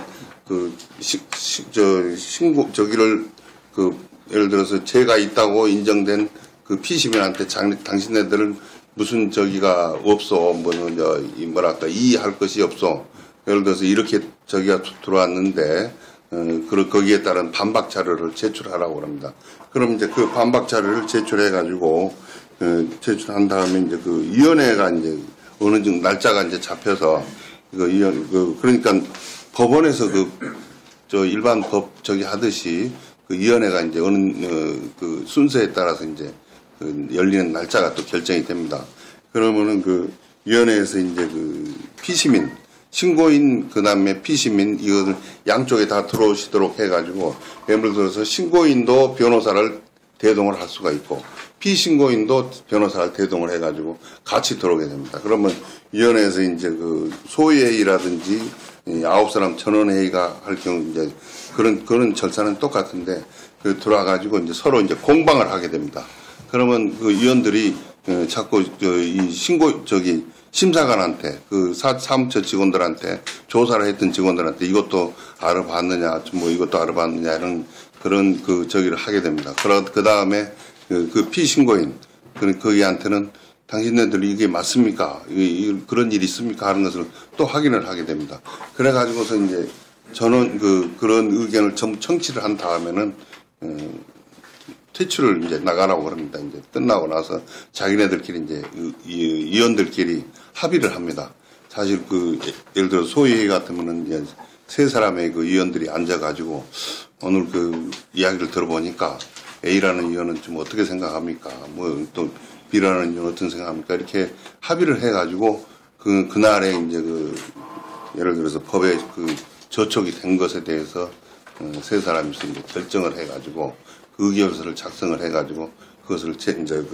저기를 예를 들어서 죄가 있다고 인정된 그 피시민한테 당신네들은 무슨 저기가 없어 뭐랄까 이의할 것이 없어 예를 들어서 이렇게 저기가 들어왔는데 거기에 따른 반박 자료를 제출하라고 합니다. 그럼 이제 그 반박 자료를 제출해가지고 제출한 다음에 이제 위원회가 이제 어느 정도 날짜가 이제 잡혀서 그러니까 법원에서 일반 법 하듯이 위원회가 이제 어느 순서에 따라서 이제 열리는 날짜가 또 결정이 됩니다. 그러면은 위원회에서 이제 피시민 신고인 그다음에 피시민 이것을 양쪽에 다 들어오시도록 해가지고 예를 들어서 신고인도 변호사를 대동을 할 수가 있고 피신고인도 변호사를 대동을 해가지고 같이 들어오게 됩니다. 그러면 위원회에서 이제 소위회의라든지 9사람 전원회의가 할 경우 이제 그런 절차는 똑같은데 들어와가지고 이제 서로 이제 공방을 하게 됩니다. 그러면 위원들이 자꾸 이 심사관한테 사무처 직원들한테 조사를 했던 직원들한테 이것도 알아봤느냐 이것도 알아봤느냐 이런 그런 저기를 하게 됩니다. 그 다음에 피신고인 거기한테는 당신네들이 이게 맞습니까? 그런 일이 있습니까? 하는 것을 또 확인을 하게 됩니다. 그래가지고서 이제 저는 그런 의견을 전부 청취를 한 다음에는 퇴출을 이제 나가라고 그럽니다. 이제 끝나고 나서 자기네들끼리 이제 위원들끼리 합의를 합니다. 사실 예를 들어 소위회의 같으면은 이제 3사람의 위원들이 앉아가지고 오늘 이야기를 들어보니까 A라는 위원은 좀 어떻게 생각합니까? 또 B라는 위원은 어떻게 생각합니까? 이렇게 합의를 해가지고 그날에 이제 예를 들어서 법에 저촉이 된 것에 대해서 3사람이서 이제 결정을 해가지고 의결서를 작성을 해가지고 그것을 이제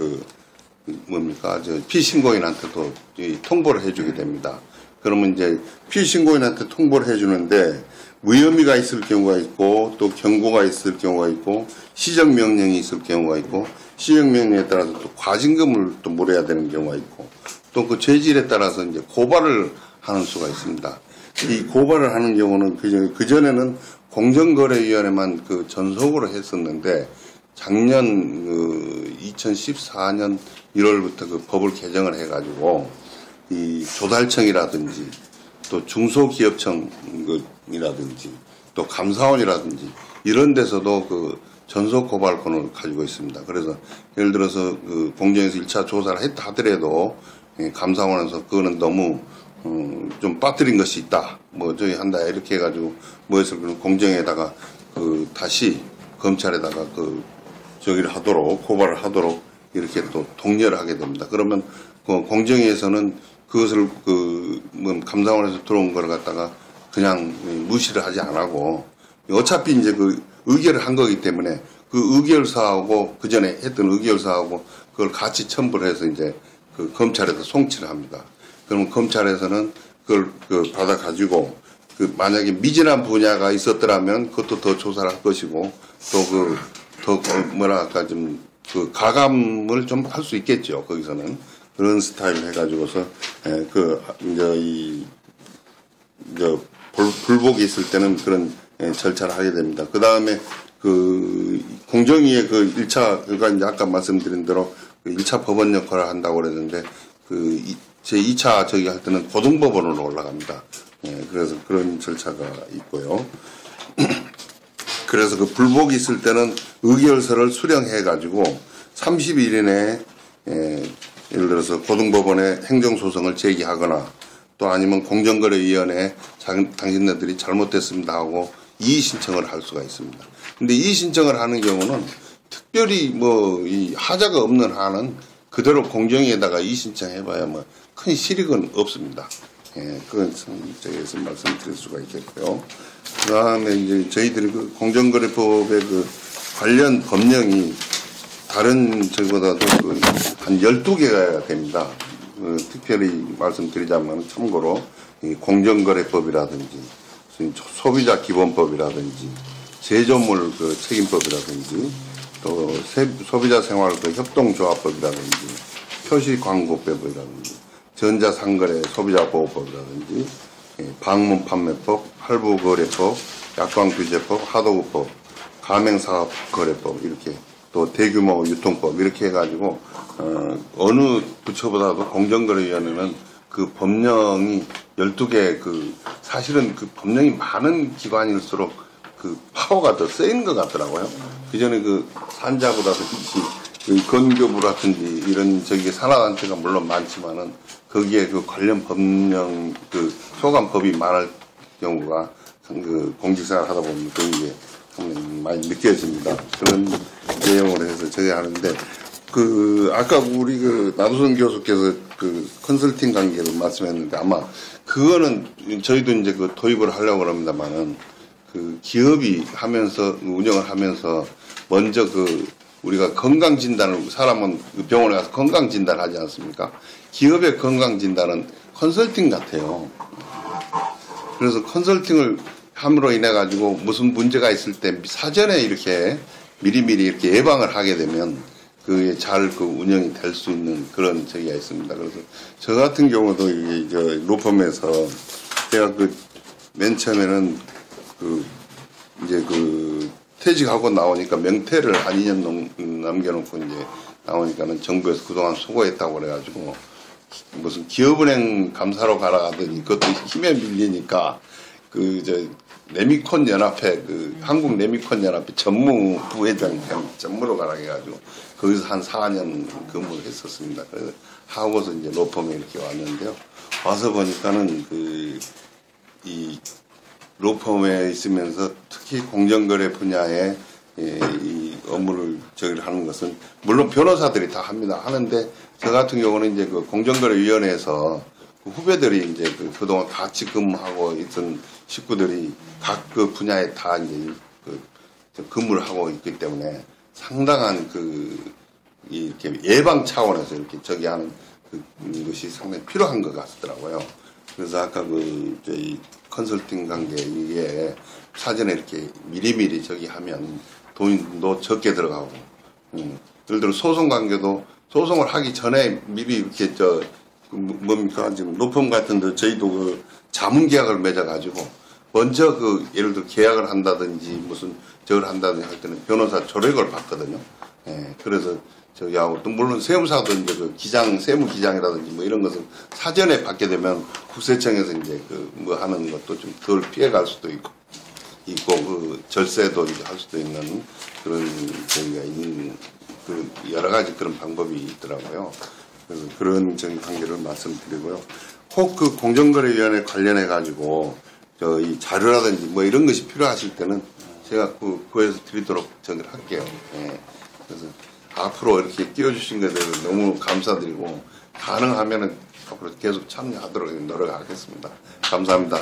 피신고인한테도 통보를 해주게 됩니다. 그러면 이제 피신고인한테 통보를 해주는데 무혐의가 있을 경우가 있고 또 경고가 있을 경우가 있고 시정명령이 있을 경우가 있고 시정명령에 따라서 또 과징금을 또 물어야 되는 경우가 있고 또 죄질에 따라서 이제 고발을 하는 수가 있습니다. 이 고발을 하는 경우는 그전에는 공정거래위원회만 그 전속으로 했었는데 작년 2014년 1월부터 그 법을 개정을 해가지고 이 조달청이라든지 또 중소기업청이라든지 또 감사원이라든지 이런 데서도 그 전속 고발권을 가지고 있습니다. 그래서 예를 들어서 그 공정에서 1차 조사를 했다 하더라도 감사원에서 그거는 너무 좀 빠뜨린 것이 있다. 뭐 저희 한다 이렇게 해가지고 뭐해서 공정에다가 그 다시 검찰에다가 그 저기를 하도록 고발을 하도록 이렇게 또 독려를 하게 됩니다. 그러면 그 공정위에서는 그것을 뭐 감사원에서 들어온 걸 갖다가 그냥 무시를 하지 않고 어차피 이제 그 의결을 한 거기 때문에 그 의결서하고 그 전에 했던 의결서하고 그걸 같이 첨부를 해서 이제 그 검찰에서 송치를 합니다. 그러면 검찰에서는 그걸 받아가지고 그 만약에 미진한 분야가 있었더라면 그것도 더 조사를 할 것이고 또 더 뭐랄까 좀 그 가감을 좀 할 수 있겠죠. 거기서는 그런 스타일을 해가지고서 불복이 있을 때는 그런 절차를 하게 됩니다. 그 다음에 그 공정위의 그 1차 그러니까 이제 아까 말씀드린 대로 그 1차 법원 역할을 한다고 그랬는데 그 제 2차 저기 할 때는 고등법원으로 올라갑니다. 그래서 그런 절차가 있고요. 그래서 그 불복이 있을 때는 의결서를 수령해가지고 30일 이내에 예를 들어서 고등법원에 행정소송을 제기하거나 또 아니면 공정거래위원회에 당신네들이 잘못됐습니다 하고 이의 신청을 할 수가 있습니다. 근데 이의 신청을 하는 경우는 특별히 뭐 이 하자가 없는 한은 그대로 공정위에다가 이의 신청해봐야 뭐 큰 실익은 없습니다. 그건 저기에서 말씀드릴 수가 있겠고요. 그 다음에 이제 저희들이 그 공정거래법의 그 관련 법령이 다른 저보다도 한 12개가 됩니다. 특별히 말씀드리자면 참고로 이 공정거래법이라든지 소비자 기본법이라든지 제조물 그 책임법이라든지 또 소비자 생활 그 협동조합법이라든지 표시광고법이라든지 전자상거래 소비자보호법이라든지 방문판매법, 할부거래법, 약관규제법, 하도급법, 가맹사업거래법 이렇게 또 대규모 유통법 이렇게 해가지고 어느 부처보다도 공정거래위원회는 그 법령이 12개 사실은 그 법령이 많은 기관일수록 그 파워가 더 센 것 같더라고요. 그전에 그 산자부라든지 그 건교부라든지 이런 저기 산하단체가 물론 많지만은 거기에 그 관련 법령 그 소관법이 많을 경우가 그 공직생활 하다 보면 그게 많이 느껴집니다. 그런 내용으로 해서 저기 하는데 그 아까 우리 그 나두성 교수께서 그 컨설팅 관계를 말씀했는데 아마 그거는 저희도 이제 그 도입을 하려고 합니다만은 그 기업이 하면서 운영을 하면서 먼저 그 우리가 건강 진단을 사람은 병원에 가서 건강 진단을 하지 않습니까? 기업의 건강 진단은 컨설팅 같아요. 그래서 컨설팅을 함으로 인해 가지고 무슨 문제가 있을 때 사전에 이렇게 미리미리 이렇게 예방을 하게 되면 그게 잘 그 운영이 될 수 있는 그런 저기가 있습니다. 그래서 저 같은 경우도 이게 저 로펌에서 제가 그 맨 처음에는 그 이제 그 퇴직하고 나오니까 명퇴를 한 2년 남겨놓고 이제 나오니까는 정부에서 그동안 수고했다고 그래가지고 무슨 기업은행 감사로 가라 하더니 그것도 힘에 밀리니까 그 저 레미콘 연합회 그 한국 레미콘 연합회 전무 부회장 전무로 가라 해가지고 거기서 한 4년 근무를 했었습니다. 그래서 하고서 이제 로펌에 이렇게 왔는데요. 와서 보니까는 이 로펌에 있으면서 특히 공정거래 분야에 이 업무를 저기를 하는 것은 물론 변호사들이 다 합니다. 하는데 저 같은 경우는 이제 그 공정거래위원회에서 그 후배들이 이제 그동안 같이 근무하고 있던 식구들이 각 그 분야에 다 이제 근무를 하고 있기 때문에 상당한 이렇게 예방 차원에서 이렇게 저기 하는 것이 상당히 필요한 것 같더라고요. 그래서 아까 저희 컨설팅 관계 이게 사전에 이렇게 미리미리 저기 하면 돈도 적게 들어가고, 예를 들어 소송 관계도 소송을 하기 전에 미리 이렇게 뭡니까 지금 로펌 같은데 저희도 자문 계약을 맺어가지고 먼저 그 예를 들어 계약을 한다든지 무슨 저걸 한다든지 할 때는 변호사 조력을 받거든요. 예, 그래서 저기하고 또 물론 세무사도 이제 그 기장 세무기장이라든지 뭐 이런 것은 사전에 받게 되면 국세청에서 이제 그 뭐 하는 것도 좀 덜 피해갈 수도 있고 그 절세도 이제 할 수도 있는 그런 저기가 있는 그 여러 가지 그런 방법이 있더라고요. 그래서 그런 저기 관계를 말씀드리고요. 혹 그 공정거래위원회 관련해 가지고 이 자료라든지 뭐 이런 것이 필요하실 때는 제가 구해서 드리도록 저기를 할게요. 예. 그래서 앞으로 이렇게 띄워주신 것에 대해서 너무 감사드리고 가능하면은 앞으로 계속 참여하도록 노력하겠습니다. 감사합니다.